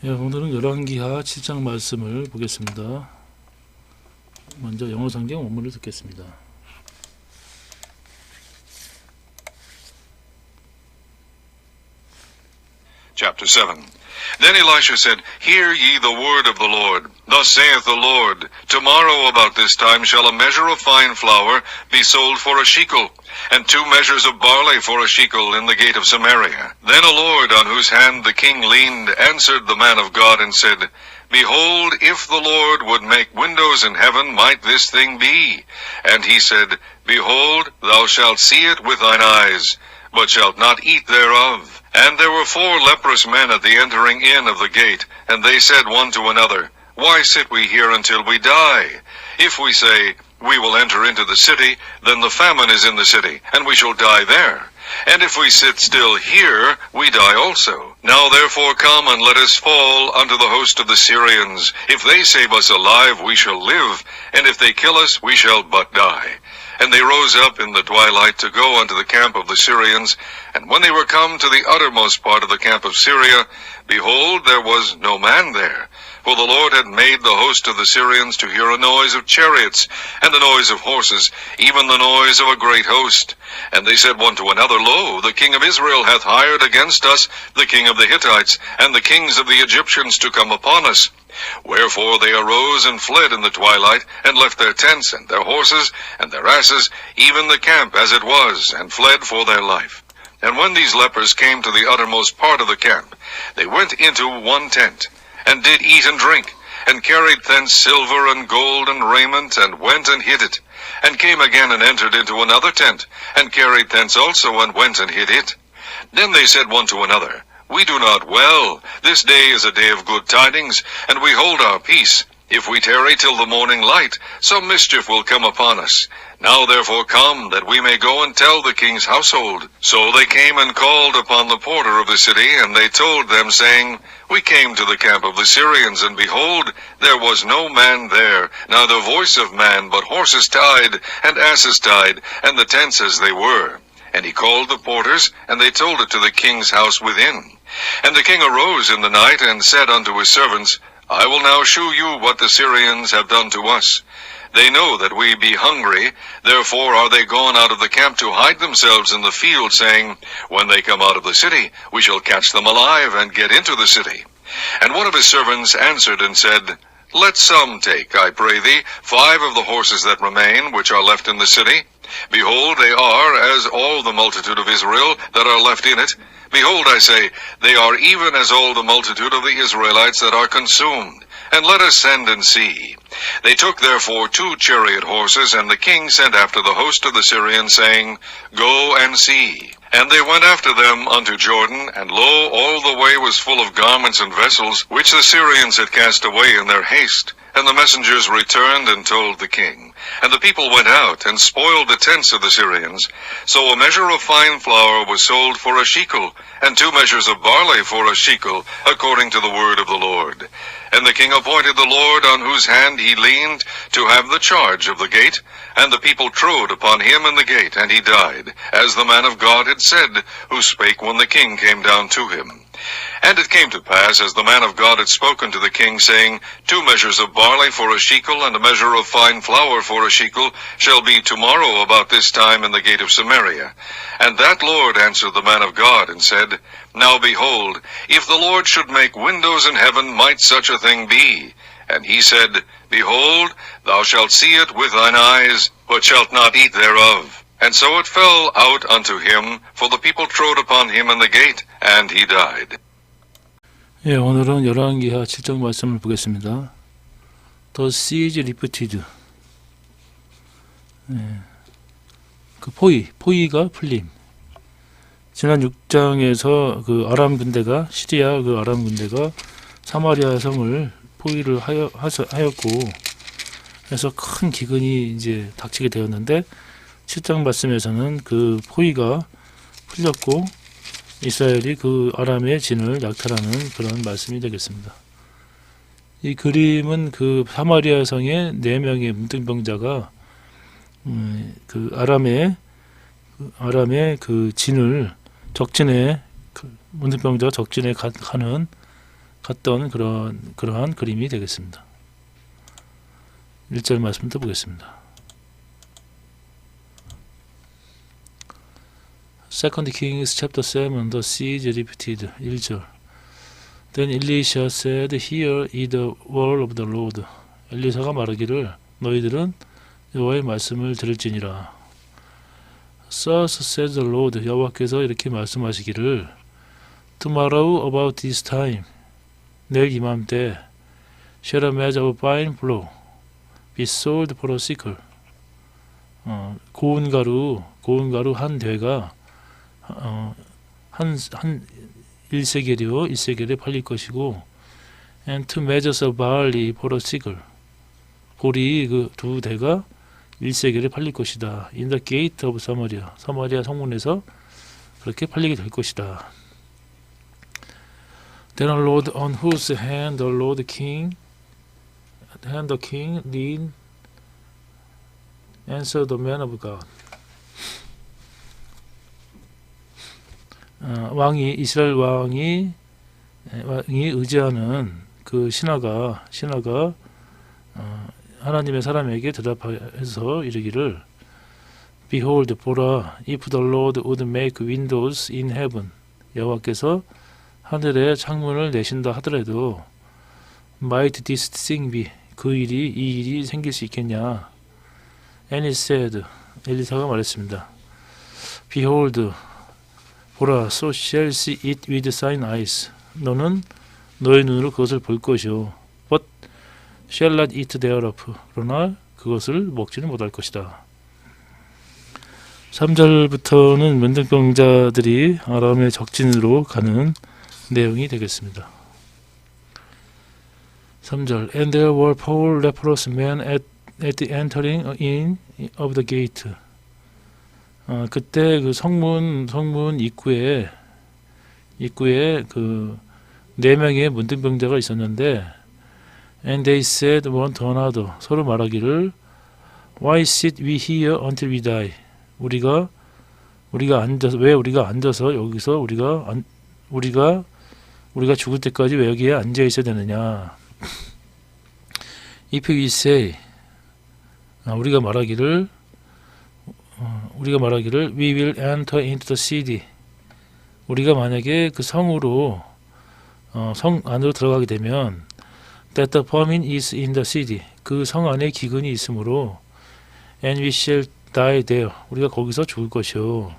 예, 오늘은 열왕기하 7장 말씀을 보겠습니다. 먼저 영어 성경 원문을 듣겠습니다. Chapter 7. Then Elisha said, Hear ye the word of the Lord. Thus saith the Lord, Tomorrow about this time shall a measure of fine flour be sold for a shekel, and 2 measures of barley for a shekel in the gate of Samaria. Then a Lord, on whose hand the king leaned, answered the man of God, and said, Behold, if the Lord would make windows in heaven, might this thing be? And he said, Behold, thou shalt see it with thine eyes, but shalt not eat thereof. And there were 4 leprous men at the entering in of the gate, and they said one to another, Why sit we here until we die? If we say, We will enter into the city, then the famine is in the city, and we shall die there. And if we sit still here, we die also. Now therefore come, and let us fall unto the host of the Syrians. If they save us alive, we shall live, and if they kill us, we shall but die. And they rose up in the twilight to go unto the camp of the Syrians. And when they were come to the uttermost part of the camp of Syria, behold, there was no man there. For the Lord had made the host of the Syrians to hear a noise of chariots, and the noise of horses, even the noise of a great host. And they said one to another, Lo, the king of Israel hath hired against us the king of the Hittites, and the kings of the Egyptians to come upon us. Wherefore they arose and fled in the twilight, and left their tents, and their horses, and their asses, even the camp as it was, and fled for their life. And when these lepers came to the uttermost part of the camp, they went into one tent, and did eat and drink, and carried thence silver and gold and raiment, and went and hid it, and came again and entered into another tent, and carried thence also, and went and hid it. Then they said one to another, We do not well. This day is a day of good tidings, and we hold our peace. If we tarry till the morning light, some mischief will come upon us. Now therefore come, that we may go and tell the king's household. So they came and called upon the porter of the city, and they told them, saying, We came to the camp of the Syrians, and behold, there was no man there, neither voice of man, but horses tied, and asses tied, and the tents as they were. And he called the porters, and they told it to the king's house within. And the king arose in the night, and said unto his servants, I will now shew you what the Syrians have done to us. They know that we be hungry, therefore are they gone out of the camp to hide themselves in the field, saying, When they come out of the city, we shall catch them alive, and get into the city. And one of his servants answered and said, Let some take, I pray thee, 5 of the horses that remain, which are left in the city. Behold, they are as all the multitude of Israel that are left in it. Behold, I say, they are even as all the multitude of the Israelites that are consumed. And let us send and see. They took therefore 2 chariot horses, and the king sent after the host of the Syrians, saying, Go and see. And they went after them unto Jordan, and lo, all the way was full of garments and vessels, which the Syrians had cast away in their haste. And the messengers returned and told the king. And the people went out, and spoiled the tents of the Syrians. So a measure of fine flour was sold for a shekel, and 2 measures of barley for a shekel, according to the word of the Lord. And the king appointed the Lord, on whose hand he leaned, to have the charge of the gate. And the people trode upon him in the gate, and he died, as the man of God had said, who spake when the king came down to him. And it came to pass, as the man of God had spoken to the king, saying, 2 measures of barley for a shekel, and a measure of fine flour for a shekel, shall be tomorrow about this time in the gate of Samaria. And that Lord answered the man of God, and said, Now behold, if the Lord should make windows in heaven, might such a thing be? And he said, Behold, thou shalt see it with thine eyes, but shalt not eat thereof. And so it fell out unto him, for the people trode upon him in the gate, and he died. 예, 오늘은 열왕기하 7장 말씀을 보겠습니다. The siege lifted. 예, 그 포위가 풀림. 지난 6장에서 그 아람 군대가 시리아 그 아람 군대가 사마리아 성을 포위를 하였고, 그래서 큰 기근이 이제 닥치게 되었는데 7장 말씀에서는 그 포위가 풀렸고 이스라엘이 그 아람의 진을 약탈하는 그런 말씀이 되겠습니다. 이 그림은 그 사마리아 성의 4명의 문둥병자가 그 아람의 그 진을 적진에 문둥병자가 적진에 가는 갔던 그러한 그림이 되겠습니다. 1절 말씀부터 보겠습니다. Second Kings chapter 7, the siege repeated. 1절. Then Elisha said, Hear ye the word of the Lord. 엘리사가 말하기를 너희들은 여호와의 말씀을 들을지니라. Thus says the Lord. 여호와께서 이렇게 말씀하시기를 Tomorrow about this time. 내일 이맘때 shall a measure of fine flour be sold for a shekel. 고운 가루 한 되가 한 1세겔에 팔릴 것이고, and two measures of barley for a shekel. 보리 그 두 대가 1세겔에 팔릴 것이다. In the gate of Samaria. 사마리아 성문에서 그렇게 팔리게 될 것이다. Then the Lord on whose hand the king leaned answered the man of God. 이스라엘 왕이 의지하는 그 신하가 하나님의 사람에게 대답해서 이르기를 Behold, 보라, if the Lord would make windows in heaven. 여호와께서 하늘에 창문을 내신다 하더라도 might this thing be. 이 일이 생길 수 있겠냐. And he said, 엘리사가 말했습니다. Behold, 보라, so shall see it with thine eyes. 너는 너의 눈으로 그것을 볼 것이요. But shall not eat thereof. 그러나 그것을 먹지는 못할 것이다. 3절부터는 문둥병자들이 아람의 적진으로 가는 내용이 되겠습니다. 3절 And there were four leprous men at the entering in of the gate. 그때 그 성문 입구에 그 4명의 문둥병자가 있었는데 And they said one to another. 서로 말하기를 Why sit we here until we die? 우리가 앉아서 여기서 우리가 죽을 때까지 왜 여기에 앉아 있어야 되느냐? If we say 우리가 말하기를 We will enter into the city. 우리가 만약에 그 성으로 성 안으로 들어가게 되면 That the famine is in the city. 그 성 안에 기근이 있으므로 And we shall die there. 우리가 거기서 죽을 것이요.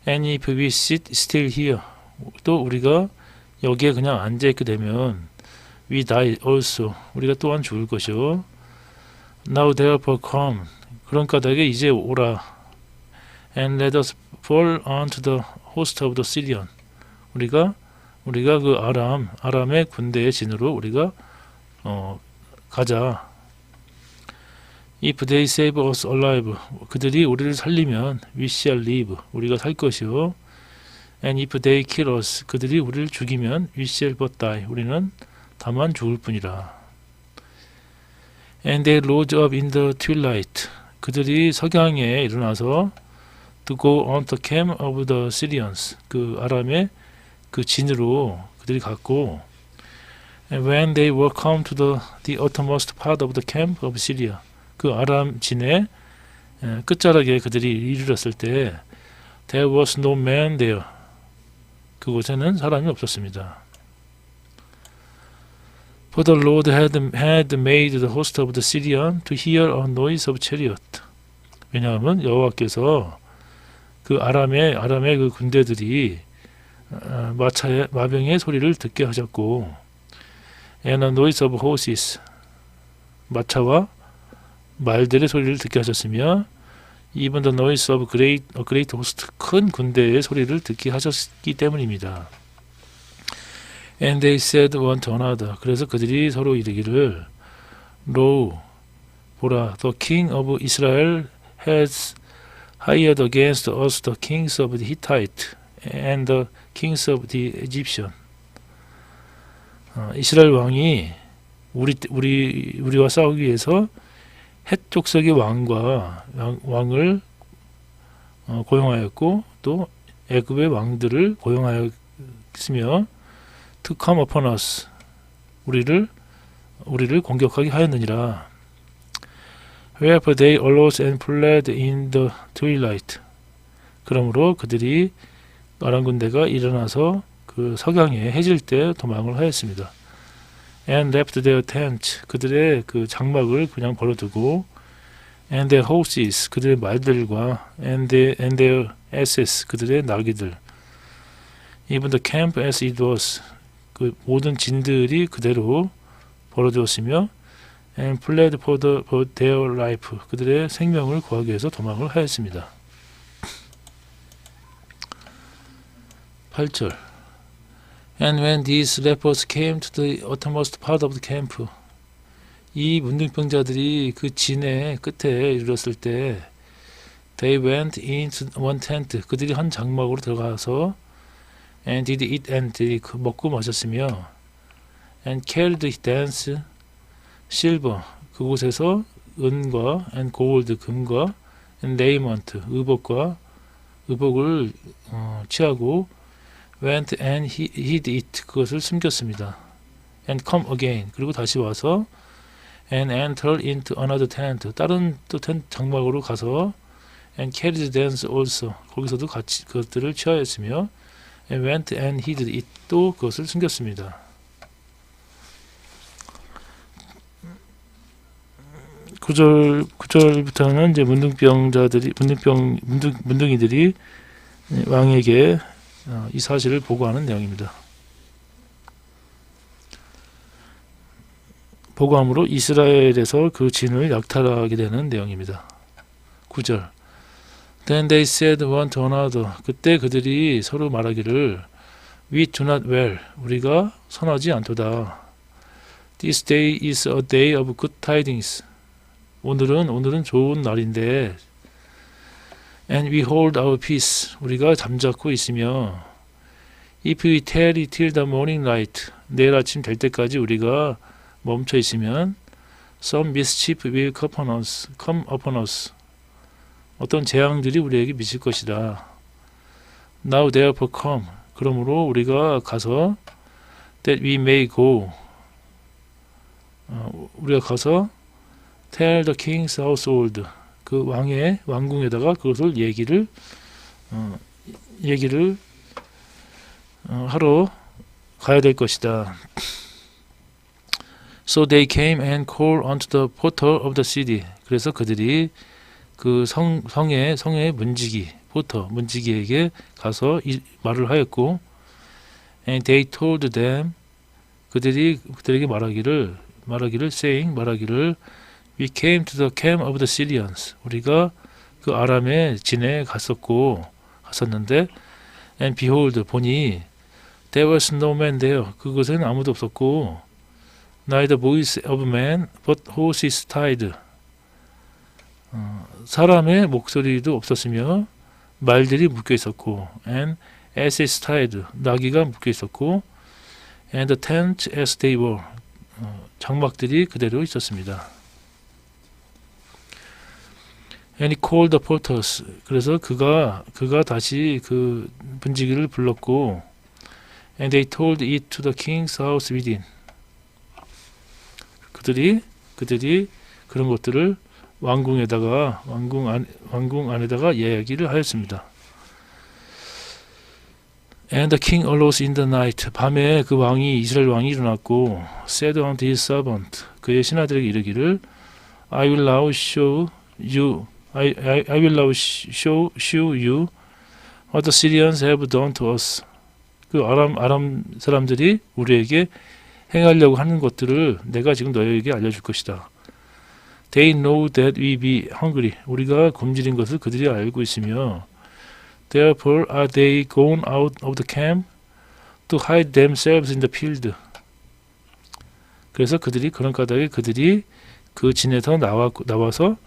And if we sit still here. 또 우리가 여기에 그냥 앉아있게 되면 We die also. 우리가 또한 죽을 것이요. Now therefore come. 그런 까닭에 이제 오라. And let us fall unto the host of the Syrian. 우리가 그 아람의 군대의 진으로 우리가 가자. If they save us alive. 그들이 우리를 살리면 we shall live. 우리가 살 것이요. And if they kill us. 그들이 우리를 죽이면 we shall but die. 우리는 다만 죽을 뿐이라. And they rose up in the twilight. 그들이 석양에 일어나서 to go on the camp of the Syrians. 그 아람의 그 진으로 그들이 갔고 And when they were come to the uttermost part of the camp of Syria. 그 아람 진의 끝자락에 그들이 이르렀을 때 There was no man there. 그곳에는 사람이 없었습니다. For the Lord had made the host of the Syrian to hear a noise of chariot. 왜냐하면 여호와께서 그 아람의 그 군대들이 마병의 소리를 듣게 하셨고 And a noise of horses. 마차와 말들의 소리를 듣게 하셨으며 Even the noise of a great host. 큰 군대의 소리를 듣게 하셨기 때문입니다. And they said one to another. 그래서 그들이 서로 이르기를 Lo, 보라, the king of Israel has hired against us the kings of the Hittite and the kings of the Egyptian. 이스라엘 왕이 우리와 싸우기 위해서 헷 족속의 왕을 고용하였고 또 애굽의 왕들을 고용하였으며 to come upon us. 우리를 공격하게 하였느니라. Wherefore they arose and fled in the twilight. 그러므로 그들이 아람 군대가 일어나서 그 석양에 해질 때 도망을 하였습니다. And left their tent. 그들의 그 장막을 그냥 버려두고 and their horses. 그들의 말들과 and their asses. 그들의 나귀들. Even the camp as it was. 그 모든 진들이 그대로 버려두었으며 and fled for their life. 그들의 생명을 구하기 위해서 도망을 하였습니다. 8절 And when these lepers came to the uttermost part of the camp, 이 문둥병자들이 그 진의 끝에 이르렀을 때, they went into one tent, 그들이 한 장막으로 들어가서, and did eat and drink, 먹고 마셨으며, and carried thence silver, 그곳에서 은과 and gold, 금과 and raiment, 의복을 취하고, went and hid it, 그것을 숨겼습니다. and come again, 그리고 다시 와서 and enter into another tent, 다른 또 장막으로 가서 and carried thence also, 거기서도 같이 그것들을 취하였으며 and went and hid it, 또 그것을 숨겼습니다. 9절부터는 이제 문둥이들이 왕에게 이 사실을 보고하는 내용입니다. 보고함으로 이스라엘에서 그 진을 약탈하게 되는 내용입니다. 9절 Then they said one to another, 그때 그들이 서로 말하기를 We do not well, 우리가 선하지 않도다. This day is a day of good tidings, 오늘은 좋은 날인데 And we hold our peace, 우리가 잠자코 있으며 If we tarry till the morning light, 내일 아침 될 때까지 우리가 멈춰 있으면 Some mischief will come upon us, 어떤 재앙들이 우리에게 미칠 것이다. Now therefore come, 그러므로 우리가 가서 That we may go, 우리가 가서 Tell the king's household, 그 왕궁에다가 그것을 얘기를 하러 가야 될 것이다. So they came and called unto the porter of the city. 그래서 그들이 그 성의 문지기에게 가서 말을 하였고, and they told them, 그들에게 말하기를 We came to the camp of the Syrians. 우리가 그 아람의 진에 갔었는데, and behold, 보니 there was no man there. 그곳에는 아무도 없었고, neither voice of man, but horses tied. 사람의 목소리도 없었으며 말들이 묶여 있었고, and asses tied, 나귀가 묶여 있었고, and the tent as they were, 장막들이 그대로 있었습니다. And he called the porters. 그래서 그가 다시 그 문지기를 불렀고, and they told it to the king's house within. 그들이 그런 것들을 왕궁 안에다가 이야기를 하였습니다. And the king arose in the night. 밤에 그 이스라엘 왕이 일어났고, said unto his servant, 그의 신하들에게 이르기를, I will now show you what the Syrians have done to us. 그 아람 사람들이 우리에게 행하려고 하는 것들을 내가 지금 너희에게 알려줄 것이다. They know that we be hungry. 우리가 굶주린 것을 그들이 알고 있으며, therefore are they gone out of the camp to hide themselves in the field. 그래서 그런 까닭에 그들이 그 진에서 나와서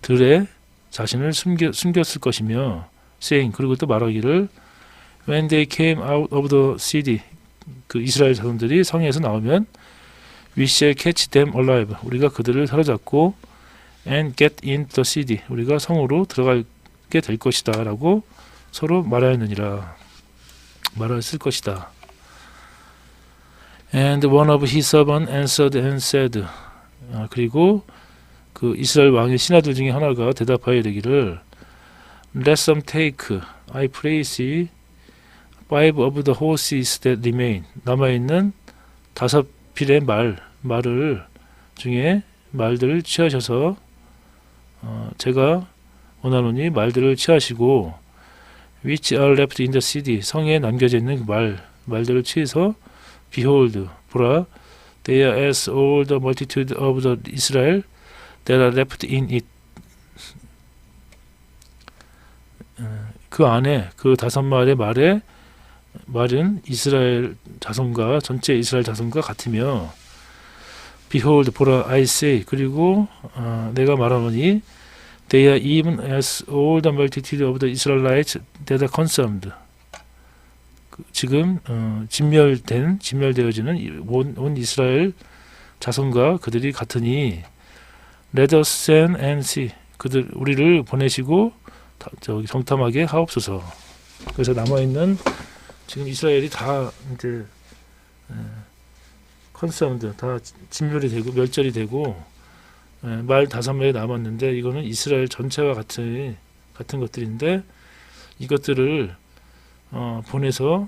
들에 자신을 숨겼을 것이며, saying, 그리고 또 말하기를, when they came out of the city, 그 이스라엘 사람들이 성에서 나오면, we shall catch them alive. 우리가 그들을 사로잡고, and get into the city. 우리가 성으로 들어가게 될 것이다. 라고 서로 말하였을 것이다. And one of his servants answered and said. 그리고 그 이스라엘 왕의 신하들 중에 하나가 대답하여 이르기를 Let some take, I praise, 5 of the horses that remain. 남아있는 5필의 말을 중에 말들을 취하셔서 제가 원하노니 말들을 취하시고 which are left in the city. 성에 남겨져 있는 말들을 취해서 Behold, 보라, they are as all the multitude of the Israel that are left in it. 그 안에 그 5마리의 말은 이스라엘 자손과 전체 이스라엘 자손과 같으며 Behold, 보라, I say. 그리고 내가 말하노니 They are even as all the multitude of the Israelites that are consumed. 지금 진멸되어지는 온 이스라엘 자손과 그들이 같으니 Let us send and see. 우리를 보내시고 정탐하게 하옵소서. 그래서 남아있는 지금 이스라엘이 다 이제 컨썸드 다 진멸이 되고 멸절이 되고 말 5마리 남았는데 이거는 이스라엘 전체와 같은 것들인데 이것들을 보내서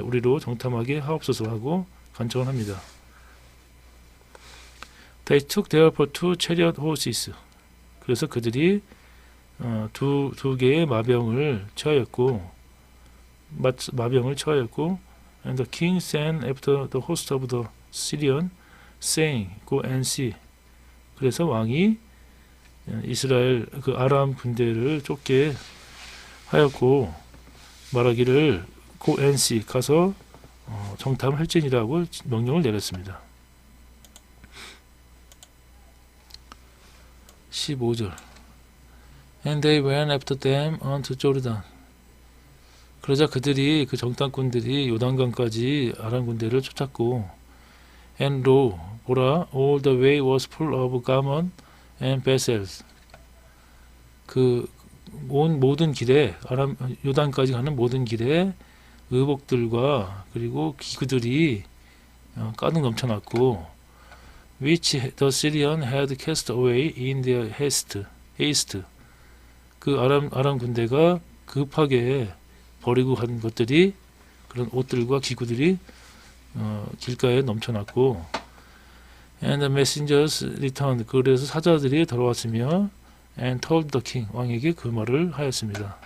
우리로 정탐하게 하옵소서 하고 간청을 합니다. They took therefore 2 chariot horses. 그래서 그들이 두 개의 마병을 취하였고 and the king sent after the host of the Syrian saying go and see. 그래서 왕이 이스라엘 그 아람 군대를 쫓게 하였고 말하기를 go and see 가서 정탐할지니라고 명령을 내렸습니다. 15절 And they went after them unto Jordan. 그러자 그 정탐꾼들이 요단강까지 아람 군대를 쫓았고 And lo, 보라, all the way was full of gammon and vessels. 그 모든 길에 요단까지 가는 모든 길에 의복들과 그리고 기구들이 가득 넘쳐났고 which the Syrian had cast away in their haste. 그 아람 군대가 급하게 버리고 간 것들이 그런 옷들과 기구들이 길가에 넘쳐났고 and the messengers returned. 그래서 사자들이 돌아왔으며 and told the king. 왕에게 그 말을 하였습니다.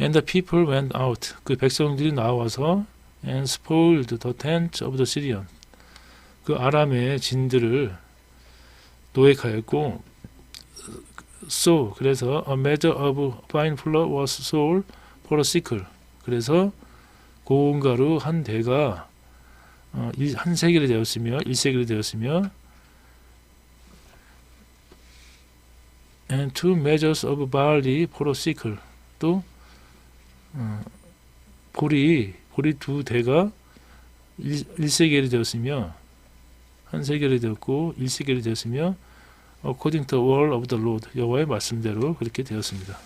And the people went out. 그 백성들이 나와서 and spoiled the tents of the Syrian. 그 아람의 진들을 노획하였고 그래서 a measure of fine flour was sold for a sickle. 그래서 고운 가루 한 대가 한 세겔이 되었으며 1세겔이 되었으며 and 2 measures of barley for a sickle. 또 보리 2대가 1세겔이 되었으며 한 세겔이 되었고 1세겔이 되었으며 according to the word of the Lord. 여호와의 말씀대로 그렇게 되었습니다.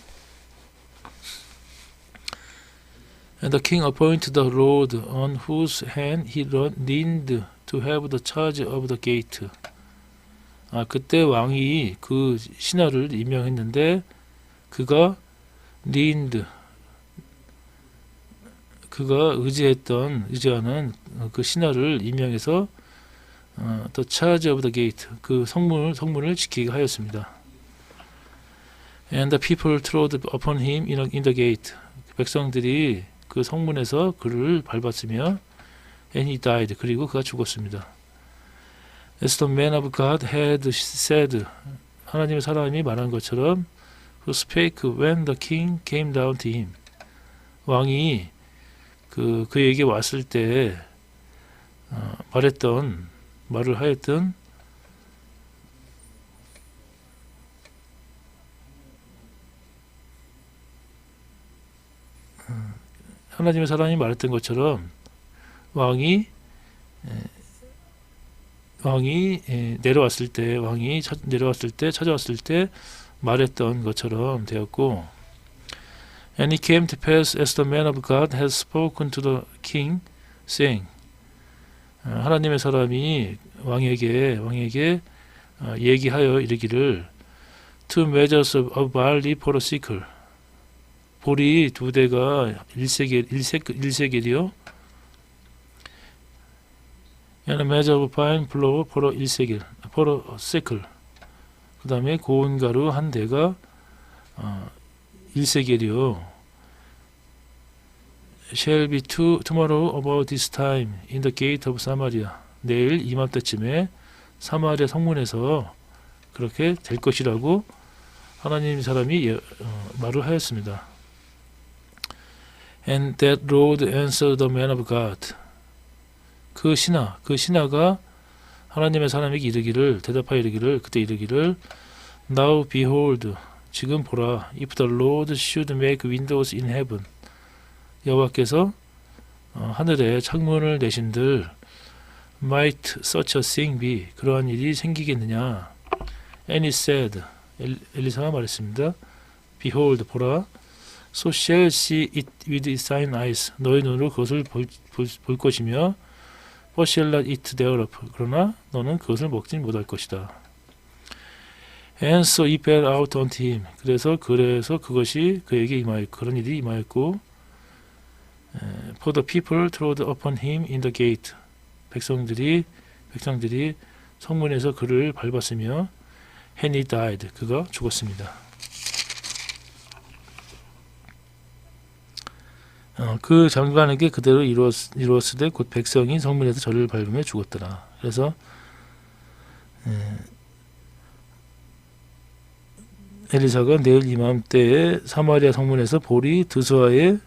And the king appointed the Lord on whose hand he leaned to have the charge of the gate. 그때 왕이 그 신하를 임명했는데 그가 leaned 그가 의지하는 그 신하를 임명해서 the charge of the gate 그 성문을 지키게 하였습니다. And the people trod upon him in the gate. 백성들이 그 성문에서 그를 밟았으며 and he died. 그리고 그가 죽었습니다. As the man of God had said. 하나님의 사람이 말한 것처럼 who spake when the king came down to him. 왕이 그에게 왔을 때 말을 하였던 하나님의 사람이 말했던 것처럼 왕이 내려왔을 때 찾아왔을 때 말했던 것처럼 되었고 And it came to pass as the man of God has spoken to the king saying 하나님의 사람이 왕에게 얘기하여 이르기를 two measures of barley for a shekel 보리 두 대가 1세겔이요 and a measure of fine flour for a 1세겔 for a shekel 그 다음에 고운 가루 한 대가 1세겔이요 shall be tomorrow about this time in the gate of Samaria 내일 이맘때쯤에 사마리아 성문에서 그렇게 될 것이라고 하나님 사람이 말을 하였습니다. And that Lord answered the man of God. 그 신하가 하나님의 사람에게 이르기를 대답하여 이르기를 그때 이르기를 Now behold 지금 보라 if the Lord should make windows in heaven 여호와께서 하늘에 창문을 내신들 might such a thing be 그러한 일이 생기겠느냐 and he said 엘리사가 말했습니다. Behold 보라 so shall see it with thine eyes 너의 눈으로 그것을 볼 것이며 but shall not eat thereof 그러나 너는 그것을 먹지 못할 것이다. And so it fell out unto him 그래서 그것이 그에게 그런 일이 임하였고 For the people trod upon him in the gate 백성들이 성문에서 그를 밟았으며 and he died 그가 죽었습니다. 그 장관에게 게 그대로 이루었으되 곧 백성이 성문에서 저를 밟으며 죽었더라. 그래서 엘리사가 내일 이맘때에 사마리아 성문에서 보리 드수아에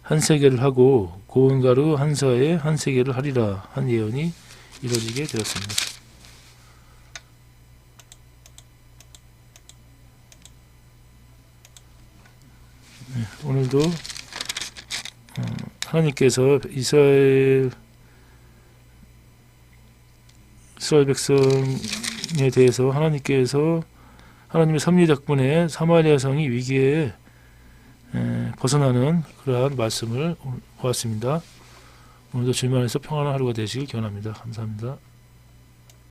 한 세겔을 하고 고운 가루 한 사에 한 세겔을 하리라 한 예언이 이루어지게 되었습니다. 오늘도 하나님께서 이스라엘 백성에 대해서 하나님의 섭리 덕분에 사마리아 성이 위기에 벗어나는 그러한 말씀을 보았습니다. 오늘도 주님 안에서 평안한 하루가 되시길 기원합니다. 감사합니다.